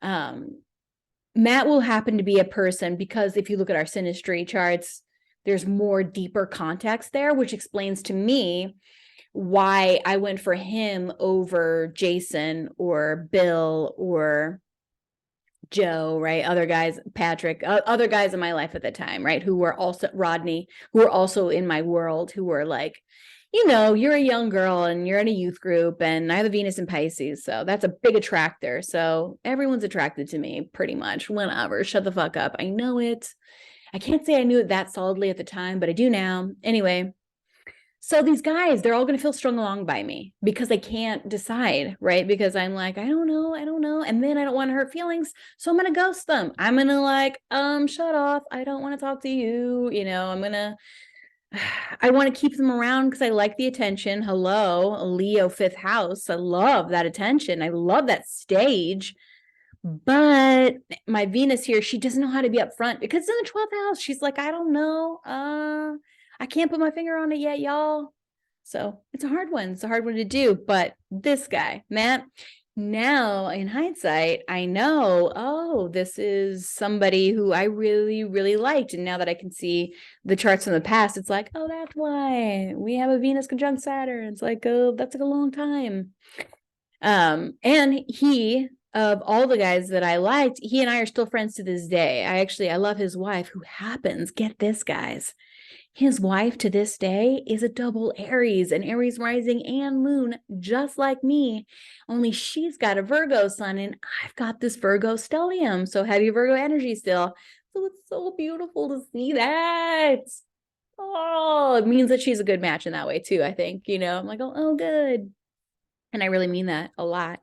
Matt will happen to be a person because if you look at our synastry charts, there's more deeper context there, which explains to me why I went for him over Jason or Bill or Joe, right? Other guys, Patrick, other guys in my life at the time, right? Who were also Rodney, who were also in my world, who were like, you're a young girl and you're in a youth group, and I have a Venus in Pisces. So that's a big attractor. So everyone's attracted to me pretty much whenever. Shut the fuck up. I know it. I can't say I knew it that solidly at the time, but I do now. Anyway, so these guys, they're all going to feel strung along by me because they can't decide, right? Because I'm like, I don't know. And then I don't want to hurt feelings. So I'm going to ghost them. I'm going to shut off. I don't want to talk to you. I want to keep them around because I like the attention. Hello, Leo, fifth house. I love that attention. I love that stage. But my Venus here, she doesn't know how to be upfront because in the 12th house, she's like, I don't know. I can't put my finger on it yet, y'all. So it's a hard one. It's a hard one to do. But this guy, Matt, now in hindsight, I know, oh, this is somebody who I really, really liked. And now that I can see the charts from the past, it's like, oh, that's why we have a Venus conjunct Saturn. It's like, oh, that's like a long time. And he, of all the guys that I liked, he and I are still friends to this day. I love his wife, who happens, get this, guys. His wife to this day is a double Aries, an Aries rising and moon, just like me. Only she's got a Virgo sun and I've got this Virgo stellium. So heavy Virgo energy still. So it's so beautiful to see that. Oh, it means that she's a good match in that way too, I think. I'm like, oh, good. And I really mean that a lot.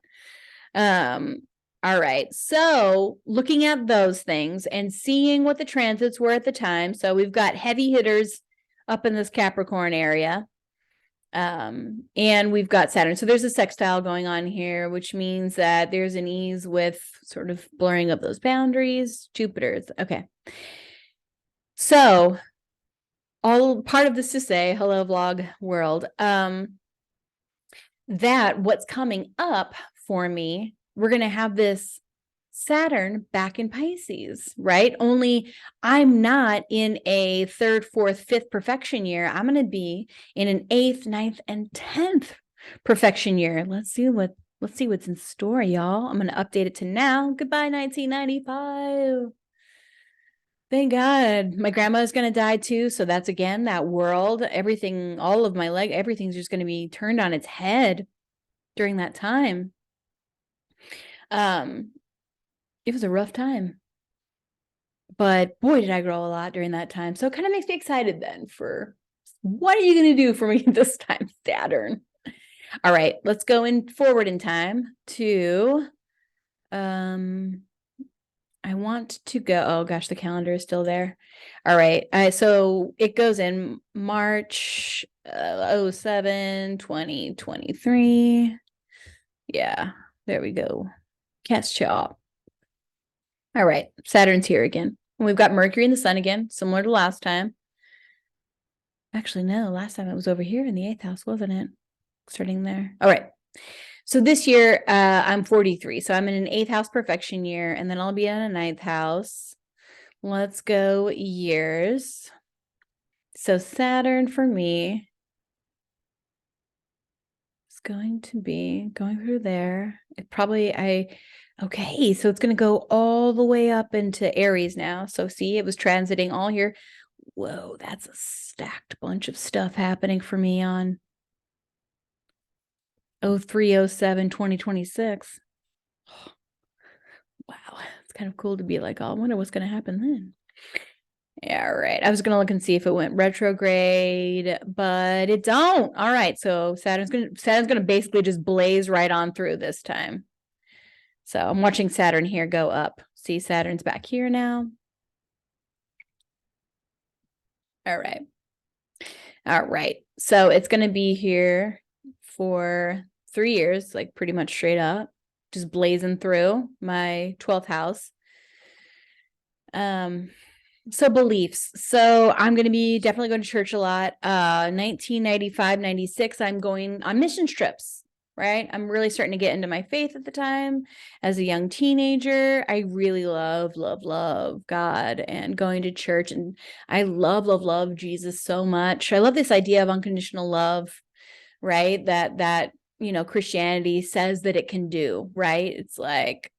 All right. So looking at those things and seeing what the transits were at the time. So we've got heavy hitters up in this Capricorn area. And we've got Saturn. So there's a sextile going on here, which means that there's an ease with sort of blurring of those boundaries. Jupiter's okay. So all part of this to say, hello vlog world, that what's coming up for me, we're going to have this Saturn back in Pisces, right? Only I'm not in a third, fourth, fifth perfection year. I'm going to be in an 8th, 9th, and 10th perfection year. Let's see what's in store, y'all. I'm going to update it to now. Goodbye, 1995. Thank God. My grandma is going to die too. So that's again, that world, everything, all of my everything's just going to be turned on its head during that time. It was a rough time, but boy, did I grow a lot during that time. So it kind of makes me excited then for what are you going to do for me this time, Saturn? All right, let's go forward in time to, I want to go, oh gosh, the calendar is still there. All right, so it goes in March 07, 2023. Yeah, there we go. Cat's chop. All right, Saturn's here again. And we've got Mercury and the Sun again, similar to last time. Actually, no, last time it was over here in the 8th house, wasn't it? Starting there. All right. So this year, I'm 43. So I'm in an 8th house perfection year, and then I'll be in a 9th house. Let's go years. So Saturn for me is going to be going through there. Okay, so it's going to go all the way up into Aries now. So see, it was transiting all here. Whoa, that's a stacked bunch of stuff happening for me on 0307 2026. Wow, it's kind of cool to be like, oh, I wonder what's going to happen then. Yeah, right. I was gonna look and see if it went retrograde, but it don't. All right, so Saturn's gonna basically just blaze right on through this time. So I'm watching Saturn here go up. See, Saturn's back here now. All right. All right. So it's gonna be here for 3 years, like pretty much straight up, just blazing through my 12th house. So beliefs. So I'm going to be definitely going to church a lot. 1995, 96, I'm going on mission trips, right? I'm really starting to get into my faith at the time. As a young teenager, I really love God and going to church. And I love Jesus so much. I love this idea of unconditional love, right? That, Christianity says that it can do, right? It's like,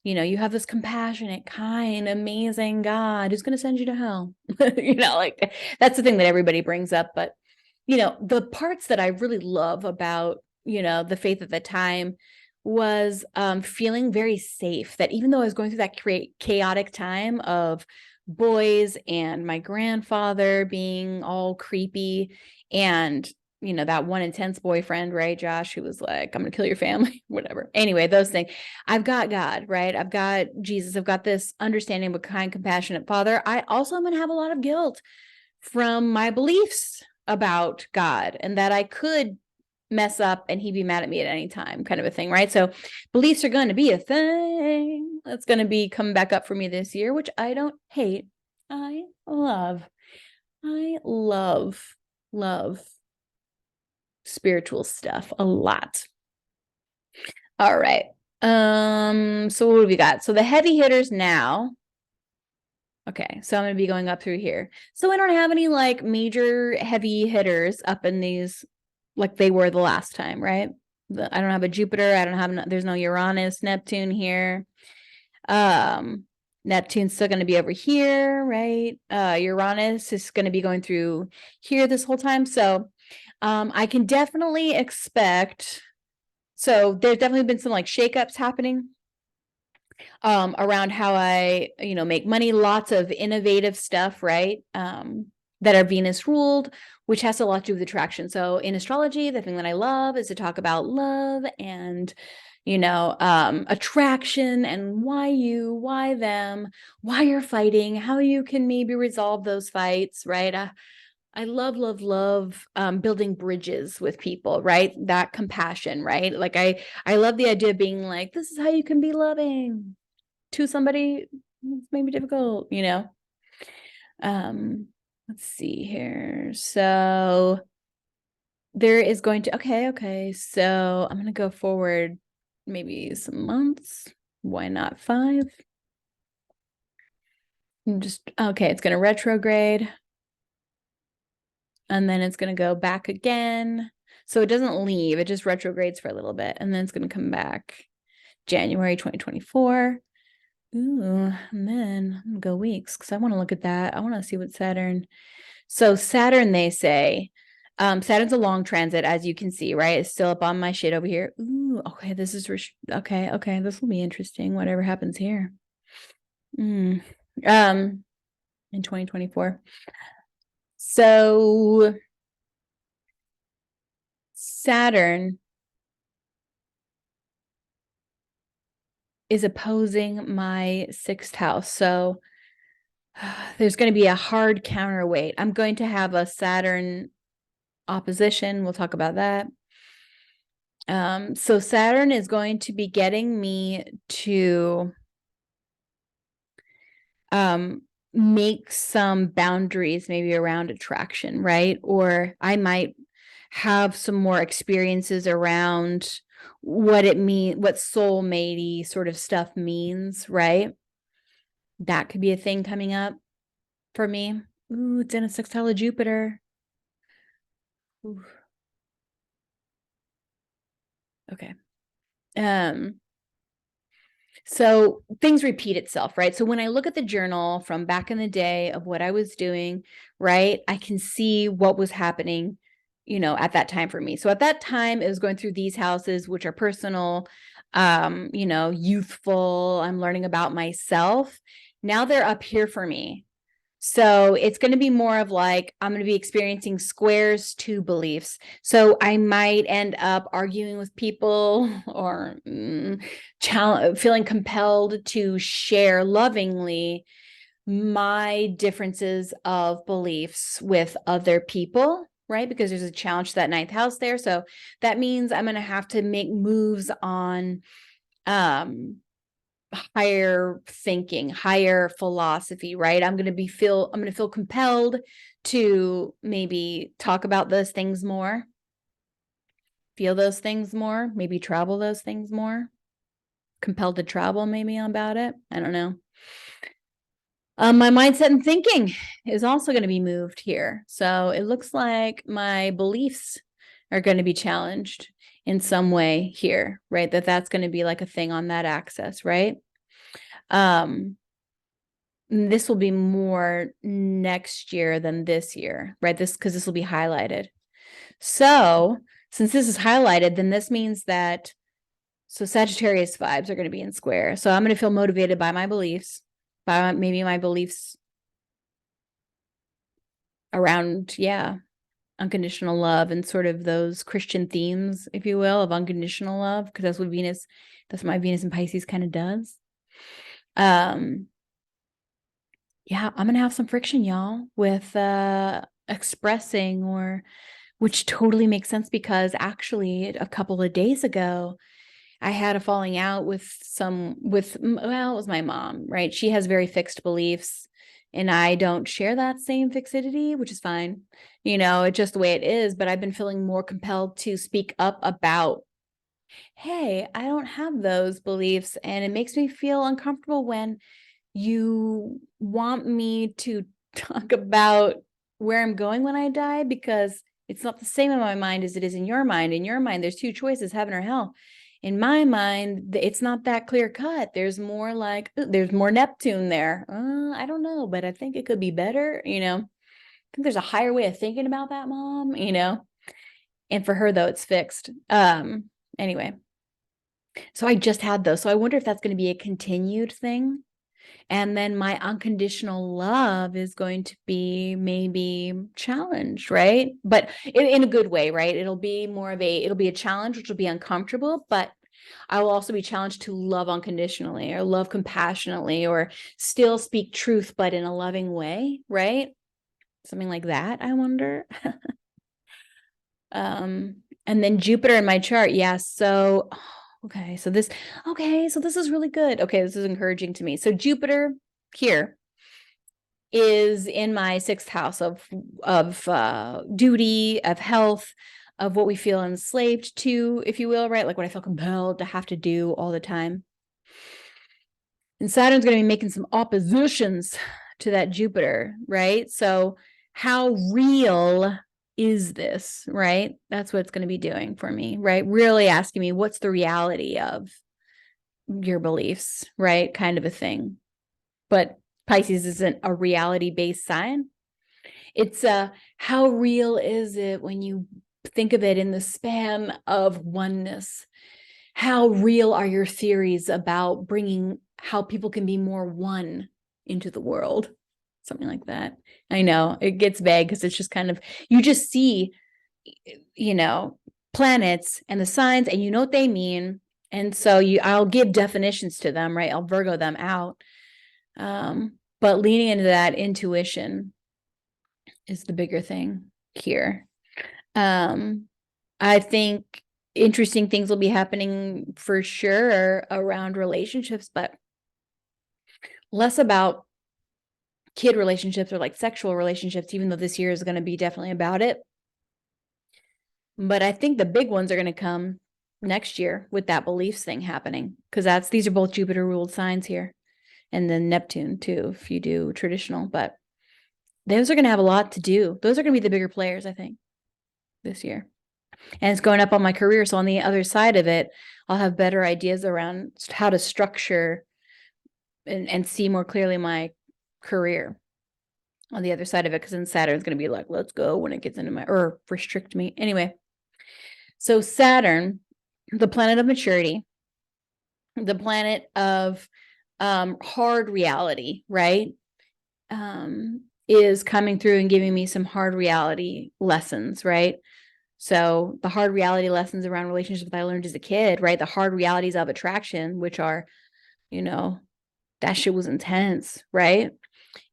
you have this compassionate, kind, amazing God who's going to send you to hell. Like that's the thing that everybody brings up. But, the parts that I really love about, the faith at the time was feeling very safe, that even though I was going through that chaotic time of boys and my grandfather being all creepy and that one intense boyfriend, right, Josh, who was like, I'm gonna kill your family, whatever. Anyway, those things. I've got God, right? I've got Jesus. I've got this understanding of a kind, compassionate Father. I also am gonna have a lot of guilt from my beliefs about God and that I could mess up and he'd be mad at me at any time, kind of a thing, right? So beliefs are going to be a thing that's going to be coming back up for me this year, which I don't hate. I love love spiritual stuff a lot. All right. So what have we got? So the heavy hitters now. Okay, so I'm going to be going up through here. So I don't have any like major heavy hitters up in these like they were the last time, right? I don't have a Jupiter. I don't have, there's no Uranus, Neptune here. Neptune's still going to be over here, right? Uranus is going to be going through here this whole time. So I can definitely expect, so there's definitely been some like shakeups happening around how I, make money, lots of innovative stuff, right? That are Venus ruled, which has a lot to do with attraction. So in astrology, the thing that I love is to talk about love and, attraction and why you, why them, why you're fighting, how you can maybe resolve those fights, right? I love building bridges with people, right? That compassion, right? Like I love the idea of being like, this is how you can be loving to somebody who's maybe difficult, let's see here. So there is going to, okay. So I'm going to go forward maybe some months. Why not 5? Okay, it's going to retrograde. And then it's going to go back again. So it doesn't leave, it just retrogrades for a little bit. And then it's going to come back January 2024. Ooh, and then I'm gonna go weeks because I want to look at that. I want to see what Saturn. So Saturn, they say, Saturn's a long transit, as you can see, right? It's still up on my shit over here. Ooh, okay, this is okay. This will be interesting. Whatever happens here. In 2024. So Saturn is opposing my 6th house. So there's going to be a hard counterweight. I'm going to have a Saturn opposition. We'll talk about that. So Saturn is going to be getting me to make some boundaries maybe around attraction, right? Or I might have some more experiences around what it means, what soulmatey sort of stuff means, right? That could be a thing coming up for me. Ooh, it's in a sextile of Jupiter. Ooh. Okay. So things repeat itself, right? So when I look at the journal from back in the day of what I was doing, right, I can see what was happening at that time for me. So at that time, it was going through these houses, which are personal, youthful. I'm learning about myself. Now they're up here for me. So it's going to be more of like, I'm going to be experiencing squares to beliefs. So I might end up arguing with people or feeling compelled to share lovingly my differences of beliefs with other people, right? Because there's a challenge to that ninth house there. So that means I'm going to have to make moves on higher thinking, higher philosophy, right? I'm going to feel compelled to maybe talk about those things more, feel those things more, maybe travel those things more, compelled to travel maybe about it. I don't know. My mindset and thinking is also going to be moved here. So it looks like my beliefs are going to be challenged in some way here, right? That's going to be like a thing on that axis, right? This will be more next year than this year, right? Because this will be highlighted. So since this is highlighted, then this means that, so Sagittarius vibes are going to be in square. So I'm going to feel motivated by my beliefs, by maybe my beliefs around, unconditional love and sort of those Christian themes, if you will, of unconditional love, because that's what my Venus in Pisces kind of does. I'm gonna have some friction, y'all, with expressing, which totally makes sense because actually a couple of days ago I had a falling out with it was my mom, right? She has very fixed beliefs and I don't share that same fixity, which is fine. It's just the way it is, but I've been feeling more compelled to speak up about, hey, I don't have those beliefs and it makes me feel uncomfortable when you want me to talk about where I'm going when I die, because it's not the same in my mind as it is in your mind. In your mind, there's two choices, heaven or hell. In my mind, it's not that clear cut. There's more like, there's more Neptune there. I don't know, but I think it could be better. I think there's a higher way of thinking about that, Mom, and for her though, it's fixed. Anyway, so I just had those. So I wonder if that's going to be a continued thing. And then my unconditional love is going to be maybe challenged, right? But in a good way, right? It'll be a challenge, which will be uncomfortable, but I will also be challenged to love unconditionally or love compassionately or still speak truth, but in a loving way, right? Something like that, I wonder. And then Jupiter in my chart. Yes. So, okay. So this is really good. Okay. This is encouraging to me. So Jupiter here is in my sixth house of duty, of health, of what we feel enslaved to, if you will, right? Like what I feel compelled to have to do all the time. And Saturn's going to be making some oppositions to that Jupiter, right? So how real is this, right? That's what it's going to be doing for me, right? Really asking me, what's the reality of your beliefs, right? Kind of a thing. But Pisces isn't a reality-based sign. It's how real is it when you think of it in the span of oneness? How real are your theories about bringing how people can be more one into the world? Something like that. I know it gets vague because it's just kind of, you just see, planets and the signs and you know what they mean. And so I'll give definitions to them, right? I'll Virgo them out. But leaning into that intuition is the bigger thing here. I think interesting things will be happening for sure around relationships, but less about kid relationships or like sexual relationships, even though this year is going to be definitely about it. But I think the big ones are going to come next year with that beliefs thing happening, because these are both Jupiter ruled signs here, and then Neptune too, if you do traditional. But those are going to have a lot to do. Those are going to be the bigger players, I think, this year. And it's going up on my career. So on the other side of it, I'll have better ideas around how to structure and see more clearly my career. on the other side of it, because then Saturn's going to be like, let's go when it gets into my, or restrict me. Anyway, so Saturn, the planet of maturity, the planet of hard reality, right? Is coming through and giving me some hard reality lessons, right? So the hard reality lessons around relationships that I learned as a kid, right? The hard realities of attraction, which are, that shit was intense, right?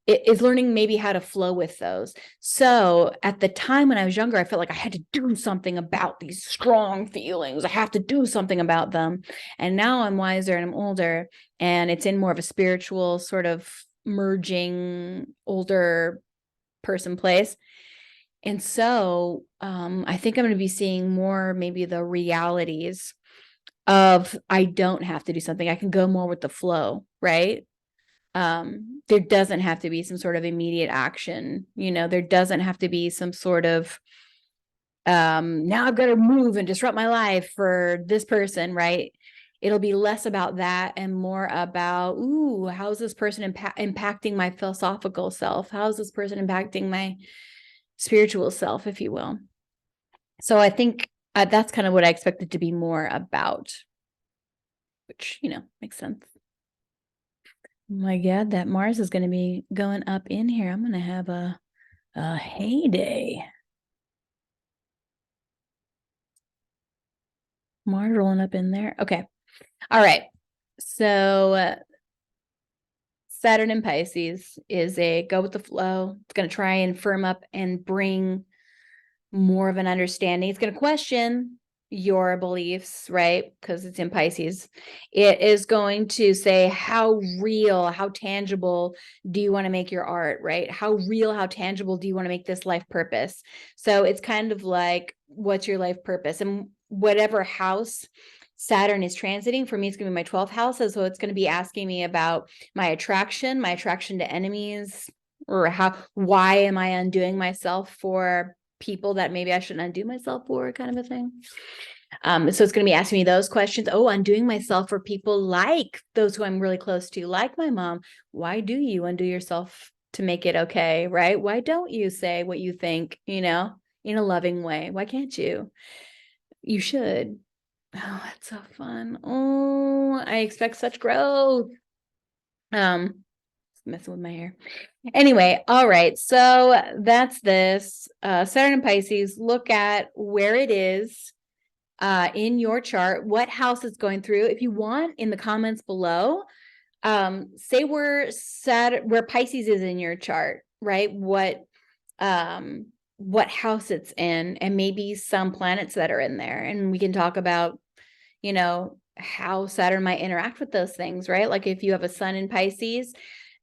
It is learning maybe how to flow with those. So at the time when I was younger, I felt like I had to do something about these strong feelings. I have to do something about them. And now I'm wiser and I'm older, and it's in more of a spiritual sort of merging older person place. And so I think I'm going to be seeing more maybe the realities of I don't have to do something. I can go more with the flow, right? There doesn't have to be some sort of immediate action. There doesn't have to be some sort of now I've got to move and disrupt my life for this person, right? It'll be less about that and more about, ooh, how's this person impacting my philosophical self? How's this person impacting my spiritual self, if you will? So I think that's kind of what I expect it to be more about, which, makes sense. Oh my God, that Mars is going to be going up in here. I'm going to have a heyday. Mars rolling up in there. Okay. All right. So Saturn in Pisces is a go with the flow. It's going to try and firm up and bring more of an understanding. It's going to question your beliefs, right? Because it's in Pisces. It is going to say, how real, how tangible do you want to make your art, right? How real, how tangible do you want to make this life purpose? So it's kind of like, what's your life purpose? And whatever house Saturn is transiting, for me, it's going to be my 12th house. So it's going to be asking me about my attraction to enemies, or why am I undoing myself for people that maybe I shouldn't undo myself for, kind of a thing. So it's going to be asking me those questions. Oh, undoing myself for people like those who I'm really close to, like my mom. Why do you undo yourself to make it okay, right? Why don't you say what you think, in a loving way? Why can't you? You should. Oh, that's so fun. Oh, I expect such growth. Messing with my hair. Anyway, all right. So that's this. Saturn and Pisces, look at where it is in your chart, what house it's going through. If you want, in the comments below, say where Pisces is in your chart, right? What house it's in, and maybe some planets that are in there. And we can talk about, how Saturn might interact with those things, right? Like if you have a sun in Pisces,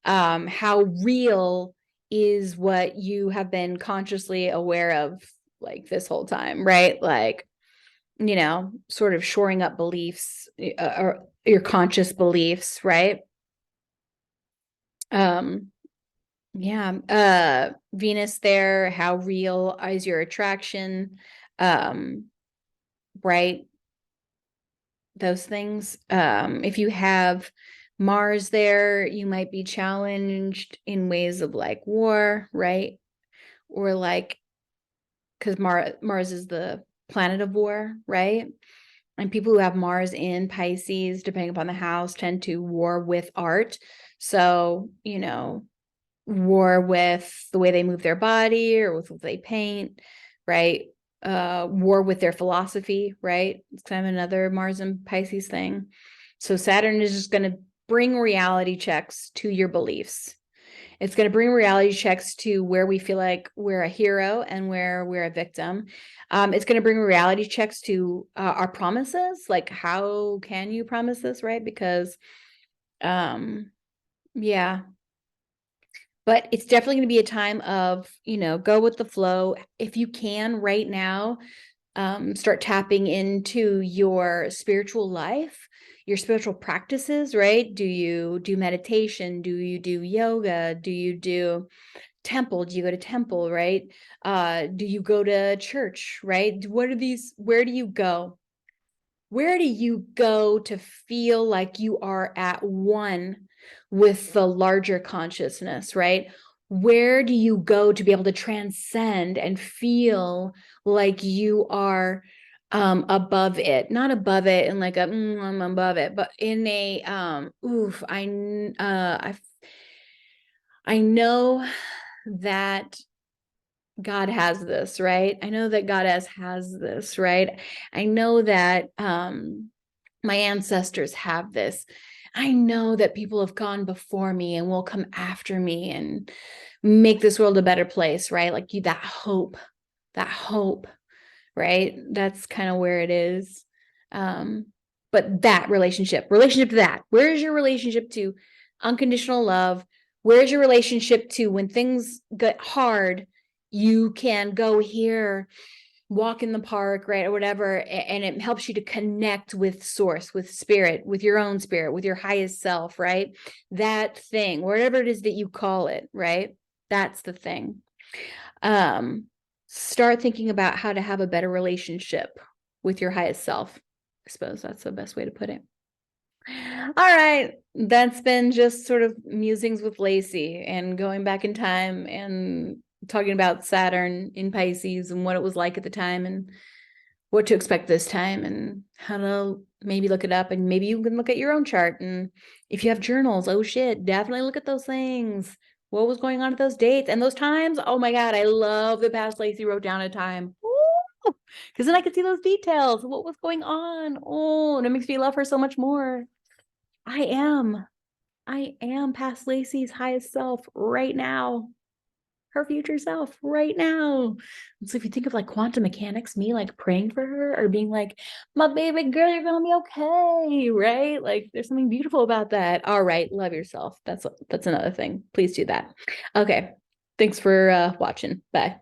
how real is what you have been consciously aware of like this whole time, right? Like, sort of shoring up beliefs, or your conscious beliefs, right? Yeah. Venus there, how real is your attraction? Right? Those things. If you have Mars there, you might be challenged in ways of like war, right? Or like, because Mars is the planet of war, right? And people who have Mars in Pisces, depending upon the house, tend to war with art. So, war with the way they move their body or with what they paint, right? War with their philosophy, right? It's kind of another Mars and Pisces thing. So Saturn is just going to bring reality checks to your beliefs. It's going to bring reality checks to where we feel like we're a hero and where we're a victim. It's going to bring reality checks to our promises. Like, how can you promise this, right? Because, yeah. But it's definitely going to be a time of, go with the flow. If you can right now, start tapping into your spiritual life, your spiritual practices, right? Do you do meditation? Do you do yoga? Do you do temple? Do you go to temple, right? Do you go to church, right? What are these? Where do you go? Where do you go to feel like you are at one with the larger consciousness, right? where do you go to be able to transcend and feel like you are above it, not above it and like I'm above it, but in a I know that God has this, right? I know that God has this, right? I know that my ancestors have this. I know that people have gone before me and will come after me and make this world a better place, right? Like you, that hope, right? That's kind of where it is. Um, but that relationship to that, where's your relationship to unconditional love? Where's your relationship to when things get hard, you can go here, walk in the park, right? Or whatever. And it helps you to connect with source, with spirit, with your own spirit, with your highest self, right? That thing, whatever it is that you call it, right? That's the thing. Um, Start thinking about how to have a better relationship with your highest self. I suppose that's the best way to put it. All right. That's been just sort of musings with Lacey and going back in time and talking about Saturn in Pisces and what it was like at the time and what to expect this time and how to maybe look it up. And maybe you can look at your own chart. And if you have journals, oh shit, definitely look at those things. What was going on at those dates and those times? Oh my God, I love the past Lacey wrote down a time. Because then I could see those details, what was going on. Oh, and it makes me love her so much more. I am. I am past Lacey's highest self right now. Her future self right now. And so if you think of like quantum mechanics, me like praying for her or being like, my baby girl, you're gonna be okay, right? Like there's something beautiful about that. All right, love yourself. That's another thing. Please do that. Okay. Thanks for watching. Bye.